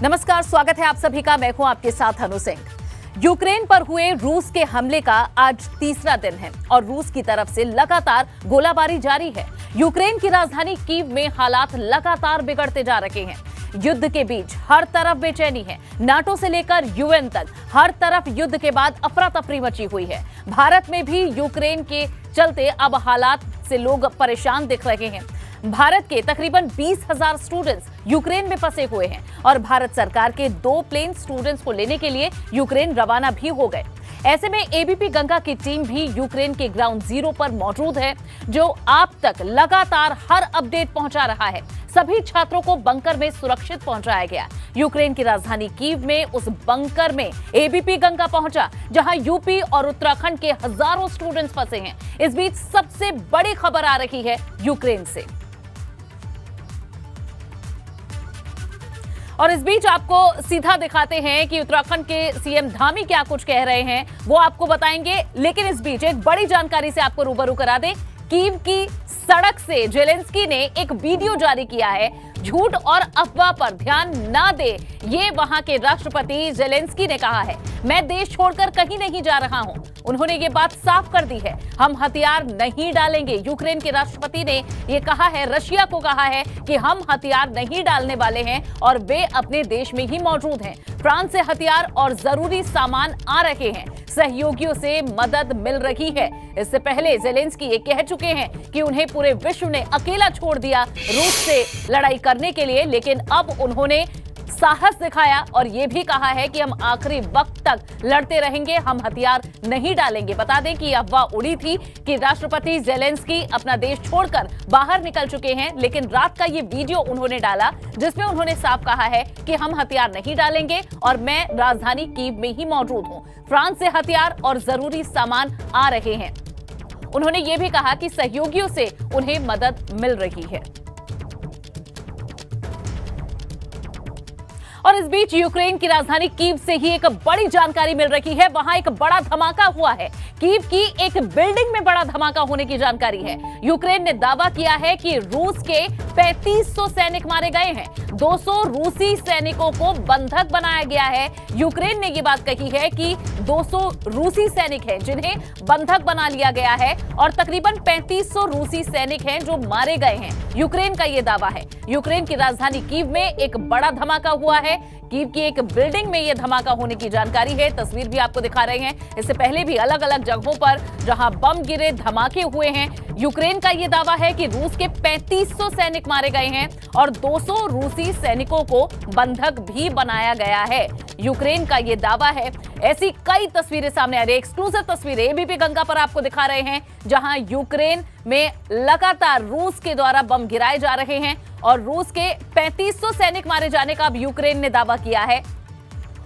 नमस्कार, स्वागत है आप सभी का। मैं हूं आपके साथ अनु सिंह। यूक्रेन पर हुए रूस के हमले का आज तीसरा दिन है और रूस की तरफ से लगातार गोलाबारी जारी है। यूक्रेन की राजधानी कीव में हालात लगातार बिगड़ते जा रहे हैं। युद्ध के बीच हर तरफ बेचैनी है। नाटो से लेकर यूएन तक हर तरफ युद्ध के बाद अफरा तफरी मची हुई है। भारत में भी यूक्रेन के चलते अब हालात से लोग परेशान दिख रहे हैं। भारत के तकरीबन 20,000 स्टूडेंट्स यूक्रेन में फंसे हुए हैं और भारत सरकार के 2 प्लेन स्टूडेंट्स को लेने के लिए यूक्रेन रवाना भी हो गए। ऐसे में एबीपी गंगा की टीम भी यूक्रेन के ग्राउंड जीरो पर मौजूद है, जो आप तक लगातार हर अपडेट पहुंचा रहा है। सभी छात्रों को बंकर में सुरक्षित पहुंचाया गया। यूक्रेन की राजधानी कीव में उस बंकर में एबीपी गंगा पहुंचा, जहां यूपी और उत्तराखंड के हजारों स्टूडेंट्स फंसे हैं। इस बीच सबसे बड़ी खबर आ रही है यूक्रेन से, और इस बीच आपको सीधा दिखाते हैं कि उत्तराखंड के सीएम धामी क्या कुछ कह रहे हैं, वो आपको बताएंगे। लेकिन इस बीच एक बड़ी जानकारी से आपको रूबरू करा दें। कीव की सड़क से जेलेंस्की ने एक वीडियो जारी किया है। झूठ और अफवाह पर ध्यान ना दे, ये वहां के राष्ट्रपति जेलेंस्की ने कहा है। मैं देश छोड़कर कहीं नहीं जा रहा हूं। उन्होंने ये बात साफ कर दी है, हम हथियार नहीं डालेंगे। यूक्रेन के राष्ट्रपति ने ये कहा है, रशिया को कहा है कि हम हथियार नहीं डालने वाले हैं और वे अपने देश में ही मौजूद हैं। फ्रांस से हथियार और जरूरी सामान आ रहे हैं। सहयोगियों से मदद मिल रही है। इससे पहले जेलेंस्की ये कह चुके हैं कि उन्हें पूरे विश्व ने अकेला छोड़ दिया रूस से लड़ाई करने के लिए, लेकिन अब उन्होंने साहस दिखाया और ये भी कहा है कि हम आखिरी वक्त तक लड़ते रहेंगे, हम हथियार नहीं डालेंगे। बता दें कि अफवाह उड़ी थी कि राष्ट्रपति जेलेंस्की अपना देश छोड़कर बाहर निकल चुके हैं, लेकिन रात का ये वीडियो उन्होंने डाला जिसमें उन्होंने साफ कहा है कि हम हथियार नहीं डालेंगे और मैं राजधानी कीव में ही मौजूद हूं। फ्रांस से हथियार और जरूरी सामान आ रहे हैं। उन्होंने ये भी कहा कि सहयोगियों से उन्हें मदद मिल रही है। और इस बीच यूक्रेन की राजधानी कीव से ही एक बड़ी जानकारी मिल रही है। वहां एक बड़ा धमाका हुआ है। कीव की एक बिल्डिंग में बड़ा धमाका होने की जानकारी है। यूक्रेन ने दावा किया है कि रूस के 3500 सैनिक मारे गए हैं। 200 रूसी सैनिकों को बंधक बनाया गया है। यूक्रेन ने यह बात कही है कि 200 रूसी सैनिक हैं जिन्हें बंधक बना लिया गया है और तकरीबन 3500 रूसी सैनिक हैं जो मारे गए हैं। यूक्रेन का यह दावा है। यूक्रेन की राजधानी कीव में एक बड़ा धमाका हुआ है। कीव की एक बिल्डिंग में यह धमाका होने की जानकारी है। तस्वीर भी आपको दिखा रहे हैं। इससे पहले भी अलग अलग जगहों पर जहां बम गिरे, धमाके हुए हैं। यूक्रेन का यह दावा है कि रूस के 3500 सैनिक मारे गए हैं और 200 रूसी सैनिकों को बंधक भी बनाया गया है। यूक्रेन का यह दावा है। ऐसी कई तस्वीरें सामने आ रही है। एक्सक्लूसिव तस्वीरें एबीपी गंगा पर आपको दिखा रहे हैं, जहां यूक्रेन में लगातार रूस के द्वारा बम गिराए जा रहे हैं और रूस के 3500 सैनिक मारे जाने का अब यूक्रेन ने दावा किया है।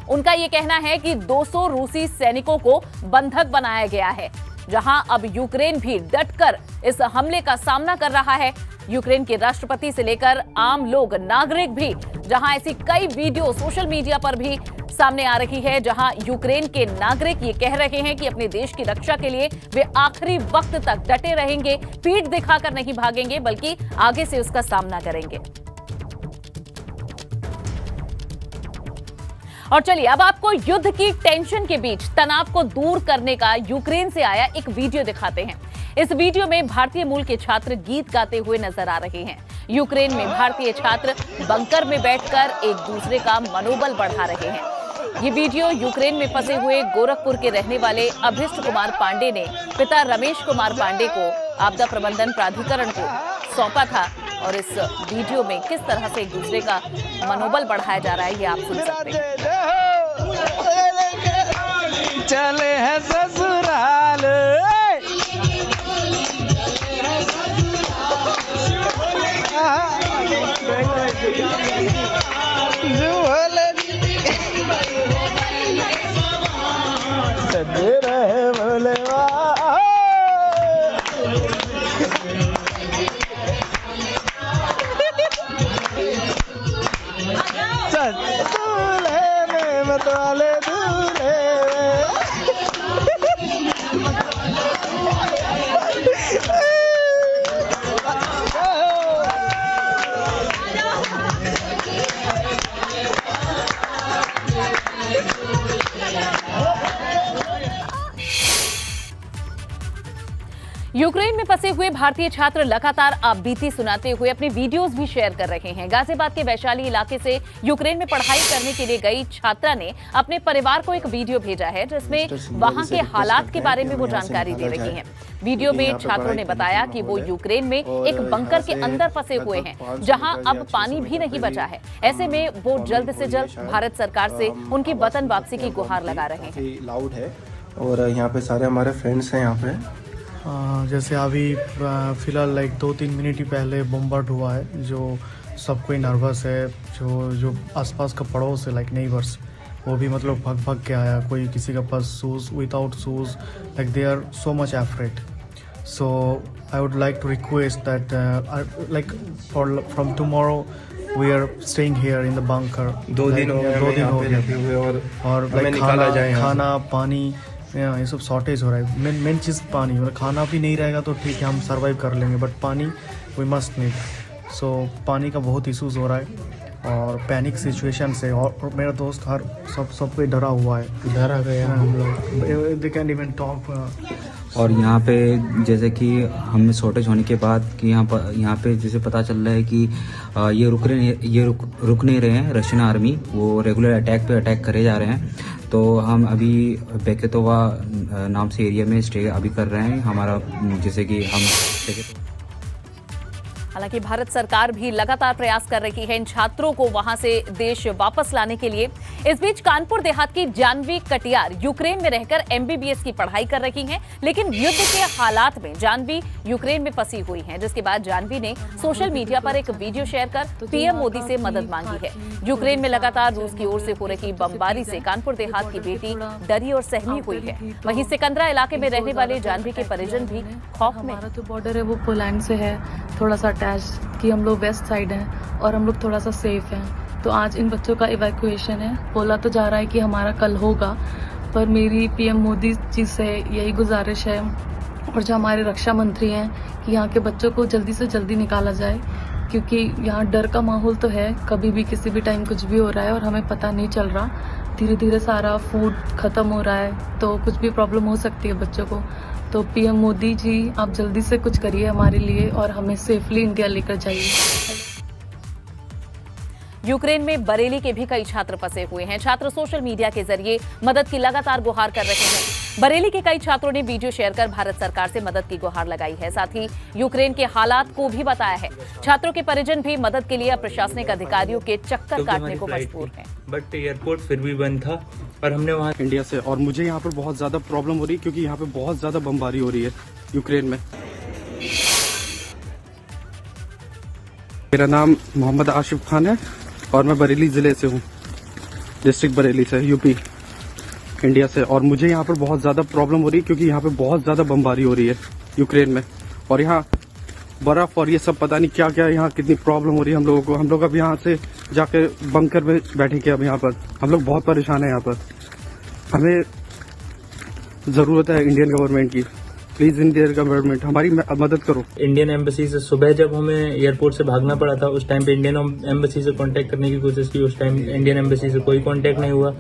उनका यह कहना है कि 200 रूसी सैनिकों को बंधक बनाया गया है, जहां अब यूक्रेन भी डटकर इस हमले का सामना कर रहा है। यूक्रेन के राष्ट्रपति से लेकर आम लोग, नागरिक भी, जहां ऐसी कई वीडियो सोशल मीडिया पर भी सामने आ रही है, जहां यूक्रेन के नागरिक ये कह रहे हैं कि अपने देश की रक्षा के लिए वे आखिरी वक्त तक डटे रहेंगे, पीठ दिखाकर नहीं भागेंगे, बल्कि आगे से उसका सामना करेंगे। और चलिए अब आपको युद्ध की टेंशन के बीच तनाव को दूर करने का यूक्रेन से आया एक वीडियो दिखाते हैं। इस वीडियो में भारतीय मूल के छात्र गीत गाते हुए नजर आ रहे हैं। यूक्रेन में भारतीय छात्र बंकर में बैठकर एक दूसरे का मनोबल बढ़ा रहे हैं। ये वीडियो यूक्रेन में फंसे हुए गोरखपुर के रहने वाले अभिष्ट कुमार पांडे ने पिता रमेश कुमार पांडे को आपदा प्रबंधन प्राधिकरण को सौंपा था और इस वीडियो में किस तरह से एक दूसरे का मनोबल बढ़ाया जा रहा है, ये आप सुन सकते हैं। चले हैं ससुराल यूक्रेन में फंसे हुए भारतीय छात्र लगातार आपबीती सुनाते हुए अपनी वीडियोस भी शेयर कर रहे हैं। गाजियाबाद के वैशाली इलाके से यूक्रेन में पढ़ाई करने के लिए गई छात्रा ने अपने परिवार को एक वीडियो भेजा है जिसमें वहां के हालात के बारे में वो जानकारी दे रही हैं। वीडियो में छात्रों ने बताया कि वो यूक्रेन में एक बंकर के अंदर फंसे हुए हैं जहां अब पानी भी नहीं बचा है। ऐसे में वो जल्द से जल्द भारत सरकार से उनकी वतन वापसी की गुहार लगा रहे हैं। लाउड है और यहाँ पे सारे हमारे फ्रेंड्स हैं यहाँ पे। जैसे अभी फ़िलहाल लाइक 2-3 मिनट ही पहले बम्बार्ड हुआ है, जो सब कोई नर्वस है। जो आसपास का पड़ोस है लाइक नेबर्स, वो भी मतलब भग के आया। कोई किसी के पास shoes, without shoes, like they are so much afraid. So I would like to request that like from tomorrow we are staying here in the bunker. 2 दिन हो गए और लाइक खाना पानी ये सब शॉर्टेज हो रहा है। मेन चीज़ पानी, मतलब खाना भी नहीं रहेगा तो ठीक है हम सर्वाइव कर लेंगे, बट पानी वी मस्ट नीड। सो पानी का बहुत इशूज़ हो रहा है और पैनिक सिचुएशन से। और मेरा दोस्त हर सब कोई डरा हुआ है, डरा गया हम लोग। They can even talk. और यहाँ पे जैसे कि हमें शॉर्टेज होने के बाद कि यहाँ पे जैसे पता चल रहा है कि ये रुक नहीं रहे हैं। रशियन आर्मी वो रेगुलर अटैक करे जा रहे हैं। तो हम अभी बेकेतोवा नाम से एरिया में स्टे अभी कर रहे हैं। हमारा जैसे कि हम हालांकि भारत सरकार भी लगातार प्रयास कर रही है इन छात्रों को वहां से देश वापस लाने के लिए। इस बीच कानपुर देहात की जानवी कटियार यूक्रेन में रहकर एमबीबीएस की पढ़ाई कर रही हैं, लेकिन युद्ध के हालात में जानवी यूक्रेन में फंसी हुई हैं, जिसके बाद जानवी ने सोशल मीडिया पर एक वीडियो शेयर कर पीएम मोदी से मदद मांगी है। यूक्रेन में लगातार रूस की ओर से हो रही बमबारी से कानपुर देहात की बेटी डरी और सहमी हुई है। वहीं सिकंदरा इलाके में रहने वाले जानवी के परिजन भी खौफ में। हमारा जो बॉर्डर है वो पोलैंड से है, थोड़ा सा कि हम लोग वेस्ट साइड हैं और हम लोग थोड़ा सा सेफ हैं। तो आज इन बच्चों का इवैक्यूएशन है। बोला तो जा रहा है कि हमारा कल होगा, पर मेरी पीएम मोदी जी से यही गुजारिश है और जो हमारे रक्षा मंत्री हैं कि यहाँ के बच्चों को जल्दी से जल्दी निकाला जाए, क्योंकि यहाँ डर का माहौल तो है। कभी भी किसी भी टाइम कुछ भी हो रहा है और हमें पता नहीं चल रहा। धीरे धीरे सारा फूड ख़त्म हो रहा है तो कुछ भी प्रॉब्लम हो सकती है बच्चों को। तो पीएम मोदी जी आप जल्दी से कुछ करिए हमारे लिए और हमें सेफली इंडिया लेकर जाइए। यूक्रेन में बरेली के भी कई छात्र फंसे हुए हैं। छात्र सोशल मीडिया के जरिए मदद की लगातार गुहार कर रहे हैं। बरेली के कई छात्रों ने वीडियो शेयर कर भारत सरकार से मदद की गुहार लगाई है। साथ ही यूक्रेन के हालात को भी बताया है। छात्रों के परिजन भी मदद के लिए प्रशासनिक अधिकारियों के चक्कर काटने को मजबूर हैं। बट एयरपोर्ट फिर भी बंद था और हमने वहाँ इंडिया से, और मुझे यहाँ पर बहुत ज़्यादा प्रॉब्लम हो रही है क्योंकि यहाँ पे बहुत ज़्यादा बमबारी हो रही है यूक्रेन में। मेरा नाम मोहम्मद आशिफ खान है और मैं बरेली ज़िले से हूँ, डिस्ट्रिक्ट बरेली से, यूपी, इंडिया से। और मुझे यहाँ पर बहुत ज़्यादा प्रॉब्लम हो रही है क्योंकि यहाँ पे बहुत ज़्यादा बमबारी हो रही है यूक्रेन में। और यहाँ बर्फ़ और ये सब पता नहीं क्या क्या यहाँ कितनी प्रॉब्लम हो रही है हम लोगों को। हम लोग अब यहाँ से जाकर बंकर में बैठेंगे। अब यहाँ पर हम लोग बहुत परेशान हैं। यहाँ पर हमें ज़रूरत है इंडियन गवर्नमेंट की। प्लीज़ इंडियन गवर्नमेंट हमारी मदद करो। इंडियन एम्बेसी से सुबह जब हमें एयरपोर्ट से भागना पड़ा था उस टाइम पे इंडियन एम्बेसी से कांटेक्ट करने की कोशिश की। उस टाइम इंडियन एम्बेसी से कोई कांटेक्ट नहीं हुआ।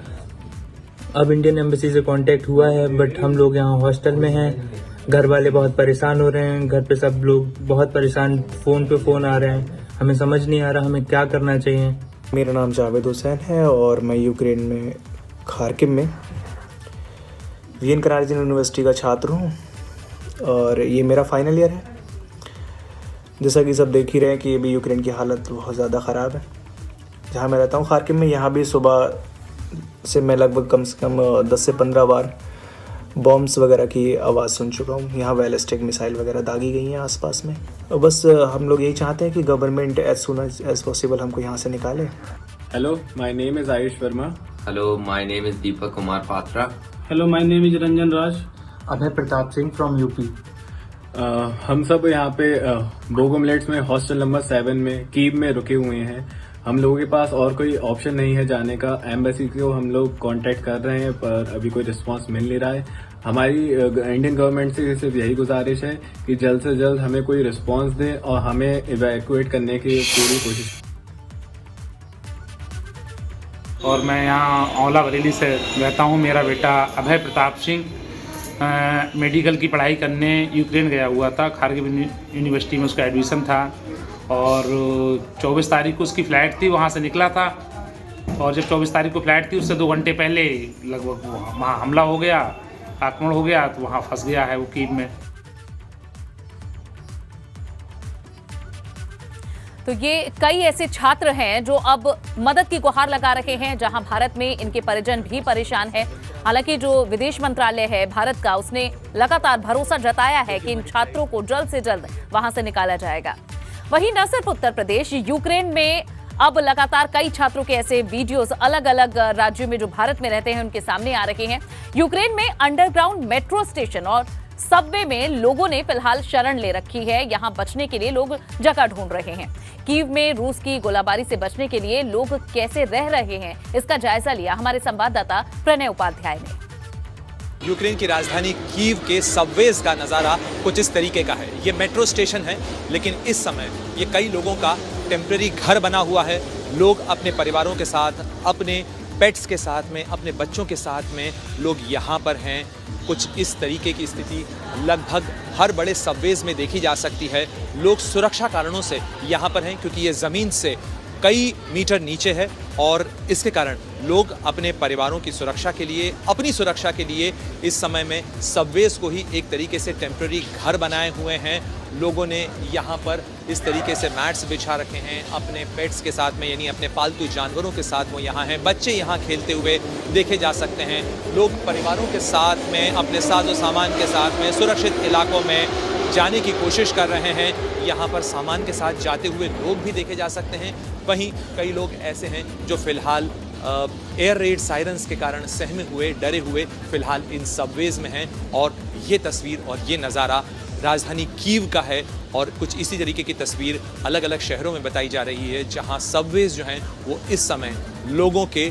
अब इंडियन एम्बेसी से कांटेक्ट हुआ है, बट हम लोग यहाँ हॉस्टल में हैं। घर वाले बहुत परेशान हो रहे हैं, घर पे सब लोग बहुत परेशान, फ़ोन पे फ़ोन आ रहे हैं। हमें समझ नहीं आ रहा हमें क्या करना चाहिए। मेरा नाम जावेद हुसैन है और मैं यूक्रेन में खार्किव में वीएन करार्जिन यूनिवर्सिटी का छात्र हूँ और ये मेरा फाइनल ईयर है। जैसा कि सब देख ही रहे हैं कि अभी यूक्रेन की हालत बहुत ज़्यादा ख़राब है। जहाँ मैं रहता हूँ खार्किव में, यहाँ भी सुबह से मैं लगभग कम से कम 10 से 15 बार बॉम्ब्स वगैरह की आवाज़ सुन चुका हूँ। यहाँ बैलिस्टिक मिसाइल वगैरह दागी गई हैं आसपास में। और बस हम लोग यही चाहते हैं कि government as soon as possible हमको यहाँ से निकाले। Hello, my name is Ayush Verma. Hello, my name is Deepak Kumar Patra. Hello, my name is Ranjan Raj. Abhay Pratap Singh from UP. हम सब यहाँ पे बोगोमिलेट्स में हॉस्टल नंबर 7 में कीव में रुके हुए हैं। हम लोगों के पास और कोई ऑप्शन नहीं है जाने का। एम्बेसी को हम लोग कांटेक्ट कर रहे हैं पर अभी कोई रिस्पांस मिल नहीं रहा है। हमारी इंडियन गवर्नमेंट से सिर्फ यही गुजारिश है कि जल्द से जल्द हमें कोई रिस्पांस दे और हमें इवैक्यूएट करने की पूरी कोशिश। और मैं यहाँ औला बरेली से रहता हूँ। मेरा बेटा अभय प्रताप सिंह मेडिकल की पढ़ाई करने यूक्रेन गया हुआ था। खार्किव यूनिवर्सिटी में उसका एडमिशन था और 24 तारीख को उसकी फ़्लाइट थी, वहाँ से निकला था। और जब 24 तारीख को फ्लाइट थी उससे 2 घंटे पहले लगभग वहाँ हमला हो गया, आक्रमण हो गया, तो वहाँ फंस गया है वो कीव में। तो ये कई ऐसे छात्र हैं जो अब मदद की गुहार लगा रहे हैं, जहां भारत में इनके परिजन भी परेशान हैं। हालांकि जो विदेश मंत्रालय है भारत का, उसने लगातार भरोसा जताया है कि इन छात्रों को जल्द से जल्द वहां से निकाला जाएगा। वहीं न सिर्फ उत्तर प्रदेश, यूक्रेन में अब लगातार कई छात्रों के ऐसे वीडियोस अलग अलग राज्यों में जो भारत में रहते हैं उनके सामने आ रहे हैं। यूक्रेन में अंडरग्राउंड मेट्रो स्टेशन और सबवे में लोगों ने फिलहाल शरण ले रखी है। यहां बचने के लिए लोग जगह ढूंढ रहे हैं। कीव में रूस की गोलाबारी से बचने के लिए लोग कैसे रह रहे हैं, इसका जायजा लिया हमारे संवाददाता प्रणय उपाध्याय ने। यूक्रेन की राजधानी कीव के सबवेज का नज़ारा कुछ इस तरीके का है। ये मेट्रो स्टेशन है, लेकिन इस समय ये कई लोगों का टेम्परेरी घर बना हुआ है। लोग अपने परिवारों के साथ, अपने पेट्स के साथ में, अपने बच्चों के साथ में लोग यहाँ पर हैं। कुछ इस तरीके की स्थिति लगभग हर बड़े सबवेज में देखी जा सकती है। लोग सुरक्षा कारणों से यहाँ पर हैं क्योंकि ये ज़मीन से कई मीटर नीचे है और इसके कारण लोग अपने परिवारों की सुरक्षा के लिए, अपनी सुरक्षा के लिए इस समय में सबवेज को ही एक तरीके से टेम्पररी घर बनाए हुए हैं। लोगों ने यहाँ पर इस तरीके से मैट्स बिछा रखे हैं अपने पेट्स के साथ में, यानी अपने पालतू जानवरों के साथ वो यहाँ हैं। बच्चे यहाँ खेलते हुए देखे जा सकते हैं। लोग परिवारों के साथ में, अपने साजो सामान के साथ में सुरक्षित इलाकों में जाने की कोशिश कर रहे हैं। यहाँ पर सामान के साथ जाते हुए लोग भी देखे जा सकते हैं। वहीं कई लोग ऐसे हैं जो फिलहाल एयर रेड सायरन्स के कारण सहमे हुए, डरे हुए फिलहाल इन सबवेज में हैं। और ये तस्वीर और ये नज़ारा राजधानी कीव का है और कुछ इसी तरीके की तस्वीर अलग अलग शहरों में बताई जा रही है, जहाँ सबवेज जो हैं वो इस समय लोगों के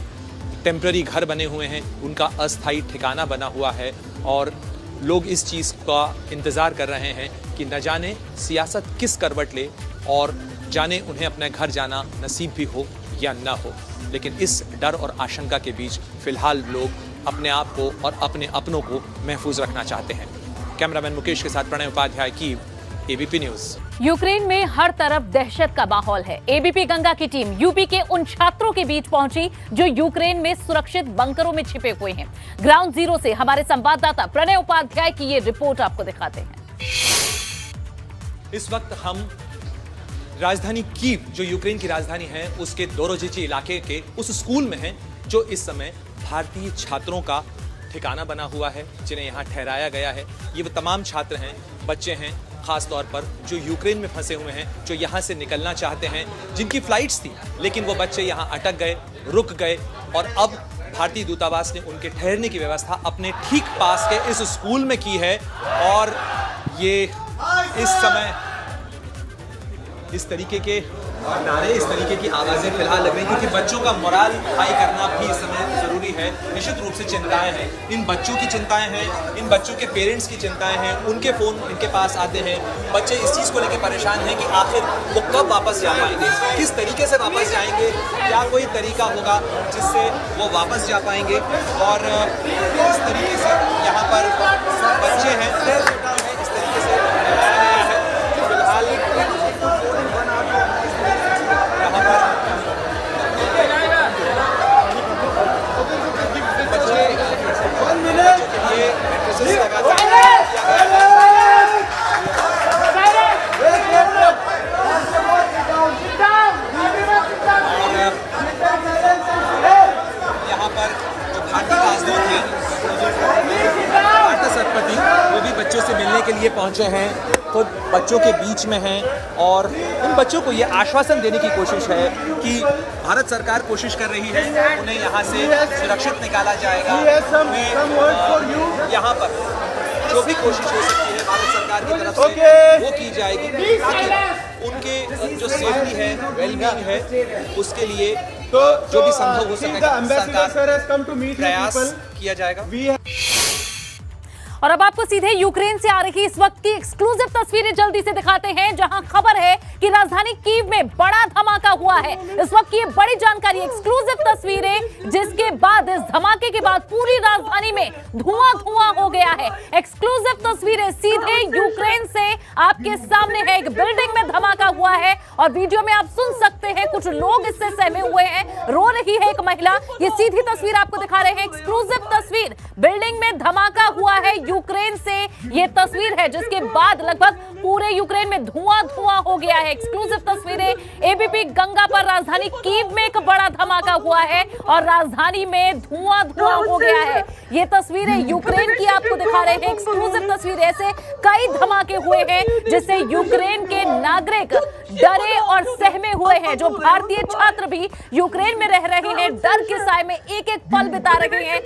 टेम्पररी घर बने हुए हैं, उनका अस्थायी ठिकाना बना हुआ है। और लोग इस चीज़ का इंतज़ार कर रहे हैं कि न जाने सियासत किस करवट ले और जाने उन्हें अपने घर जाना नसीब भी हो या न हो। लेकिन इस डर और आशंका के बीच फिलहाल लोग अपने आप को और अपने अपनों को महफूज रखना चाहते हैं। कैमरामैन मुकेश के साथ Pranay Upadhyay, Kyiv, ABP news. Ukraine में हर तरफ दहशत का माहौल है। एबीपी गंगा की टीम यूपी के उन छात्रों के बीच पहुंची जो यूक्रेन में सुरक्षित बंकरों में छिपे हुए हैं। ग्राउंड जीरो से हमारे संवाददाता प्रणय उपाध्याय की ये रिपोर्ट आपको दिखाते हैं। इस वक्त हम राजधानी कीव, जो यूक्रेन की राजधानी है, उसके दोरोजिची इलाके के उस स्कूल में हैं जो इस समय भारतीय छात्रों का ठिकाना बना हुआ है, जिन्हें यहाँ ठहराया गया है। ये वो तमाम छात्र हैं, बच्चे हैं, खास तौर पर जो यूक्रेन में फंसे हुए हैं, जो यहाँ से निकलना चाहते हैं, जिनकी फ्लाइट्स थी लेकिन वो बच्चे यहाँ अटक गए, रुक गए। और अब भारतीय दूतावास ने उनके ठहरने की व्यवस्था अपने ठीक पास के इस स्कूल में की है। और ये इस समय इस तरीके के नारे, इस तरीके की आवाज़ें फिलहाल लग रही हैं क्योंकि बच्चों का मोराल हाई करना भी इस समय ज़रूरी है। निश्चित रूप से चिंताएं हैं, इन बच्चों की चिंताएं हैं, इन बच्चों के पेरेंट्स की चिंताएं हैं। उनके फ़ोन इनके पास आते हैं, बच्चे इस चीज़ को लेकर परेशान हैं कि आखिर वो कब वापस जा पाएंगे, किस तरीके से वापस जाएंगे, क्या कोई तरीका होगा जिससे वो वापस जा पाएंगे। और इस तरीके से यहाँ पर बच्चे हैं, इस तरीके से फिलहाल यहाँ पर जो भारतीय राजदूत हैं, भारत राष्ट्रपति, वो भी बच्चों से मिलने के लिए पहुंचे हैं, खुद बच्चों के बीच में हैं और उन बच्चों को ये आश्वासन देने की कोशिश है कि भारत सरकार कोशिश कर रही है, उन्हें यहाँ से सुरक्षित निकाला जाएगा। यहाँ पर जो भी कोशिश हो सकती है भारत सरकार की तरफ से वो की जाएगी ताकि उनके जो सेफ्टी है, वेलबींग है, उसके लिए जो भी संभव हो सके सरकार प्रयास किया जाएगा। और अब आपको सीधे यूक्रेन से आ रही इस वक्त की एक्सक्लूसिव तस्वीरें जल्दी से दिखाते हैं, जहां खबर है कि राजधानी कीव में बड़ा धमाका हुआ है। इस वक्त की ये बड़ी जानकारी, एक्सक्लूसिव तस्वीरें, जिसके बाद इस धमाके के बाद पूरी राजधानी में धुआं हो गया है। एक्सक्लूसिव तस्वीरें सीधे यूक्रेन से आपके सामने है। एक बिल्डिंग में धमाका हुआ है और वीडियो में आप सुन सकते हैं कुछ लोग इससे सहमे हुए हैं, रो रही है एक महिला। ये सीधी तस्वीर आपको दिखा रहे हैं, एक्सक्लूसिव तस्वीर, बिल्डिंग में धमाका हुआ है यूक्रेन से ये तस्वीर है, जिसके बाद लगभग पूरे यूक्रेन में धुआं हो गया है। एक्सक्लूसिव तस्वीरें एबीपी गंगा पर राजधानी कीव में एक बड़ा धमाका हुआ है और राजधानी में धुआं हो गया है। ये तस्वीरें यूक्रेन की आपको दिखा रहे हैं, एक्सक्लूसिव तस्वीरें। ऐसे कई धमाके हुए हैं जिससे यूक्रेन के नागरिक डरे और सहमे हुए हैं। जो भारतीय छात्र भी यूक्रेन में रह रहे हैं, डर के साए में एक एक पल बिता रहे हैं।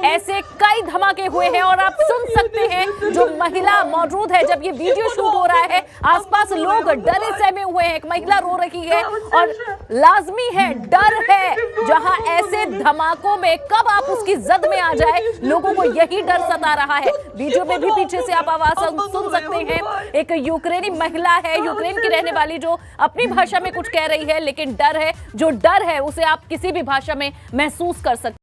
ऐसे कई धमाके हुए हैं और आप सुन सकते हैं जो महिला मौजूद है जब ये वीडियो शूट हो रहा है, आसपास लोग डरे सहमे हुए हैं। एक महिला रो रही है और लाजमी है, डर है, जहां ऐसे धमाकों में कब आप उसकी जद में आ जाए, लोगों को यही डर सता रहा है। वीडियो में भी पीछे से आप आवाज सुन सकते हैं, एक यूक्रेनी महिला है, यूक्रेन की रहने वाली, जो अपनी भाषा में कुछ कह रही है, लेकिन डर है, जो डर है उसे आप किसी भी भाषा में महसूस कर सकते हैं।